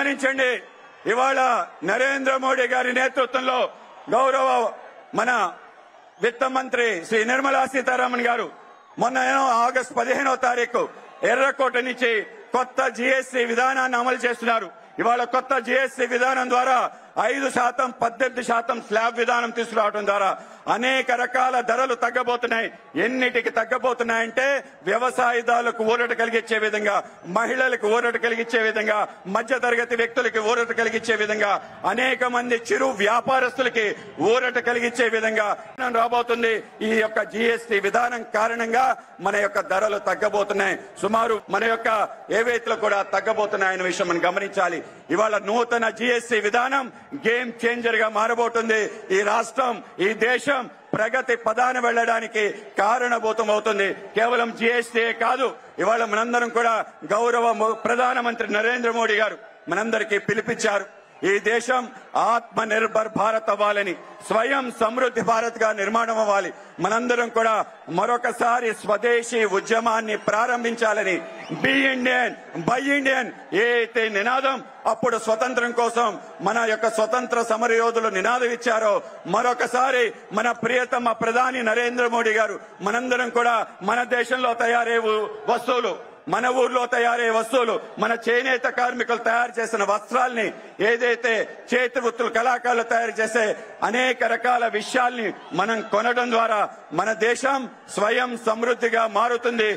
గమనించండి, ఇవాళ నరేంద్ర మోడీ గారి నేతృత్వంలో గౌరవ మన విత్త మంత్రి శ్రీ నిర్మలా సీతారామన్ గారు మొన్న ఆగస్టు 15వ తారీఖు ఎర్రకోట నుంచి కొత్త జీఎస్టీ విధానాన్ని అమలు చేస్తున్నారు. ఇవాళ కొత్త జీఎస్టీ విధానం ద్వారా 5%, 18% స్లాబ్ విధానం తీసుకురావడం ద్వారా అనేక రకాల ధరలు తగ్గబోతున్నాయి. ఎన్నిటికి తగ్గబోతున్నాయంటే వ్యవసాయదారులకు ఊరట కలిగించే విధంగా, మహిళలకు ఊరట కలిగించే విధంగా, మధ్య తరగతి వ్యక్తులకి ఊరట కలిగించే విధంగా, అనేక మంది చిరు వ్యాపారస్తులకి ఊరట కలిగించే విధంగా రాబోతుంది. ఈ యొక్క జీఎస్టీ విధానం కారణంగా మన యొక్క ధరలు తగ్గబోతున్నాయి. సుమారు మన యొక్క ఏవైతే కూడా తగ్గబోతున్నాయన్న విషయం మనం గమనించాలి. ఇవాళ నూతన జీఎస్టీ విధానం గేమ్ చేంజర్ గా మారబోతుంది. ఈ రాష్ట్రం, ఈ దేశం ప్రగతి పదాన వెళ్లడానికి కారణభూతం అవుతుంది. కేవలం జీఎస్టీ కాదు, ఇవాళ మనందరం కూడా గౌరవ ప్రధానమంత్రి నరేంద్ర మోడీ గారు మనందరికీ పిలిపించారు. ఈ దేశం ఆత్మ నిర్భర్ భారత్ అవ్వాలని, స్వయం సమృద్ధి భారత్ గా నిర్మాణం అవ్వాలి. మనందరం కూడా మరొకసారి స్వదేశీ ఉద్యమాన్ని ప్రారంభించాలని, బి ఇండియన్ బై ఇండియన్ ఏదైతే నినాదం అప్పుడు స్వతంత్రం కోసం మన యొక్క స్వతంత్ర సమర యోధులు నినాదం ఇచ్చారో, మరొకసారి మన ప్రియతమ ప్రధాని నరేంద్ర మోడీ గారు మనందరం కూడా మన దేశంలో తయారయ్యే వస్తువులు, మన ఊర్లో తయారయ్యే వస్తువులు, మన చేనేత కార్మికులు తయారు చేసిన వస్త్రాల్ని, ఏదైతే చేతి వృత్తులు కళాకారులు తయారు చేసే అనేక రకాల విషయాల్ని మనం కొనడం ద్వారా మన దేశం స్వయం సమృద్ధిగా మారుతుంది.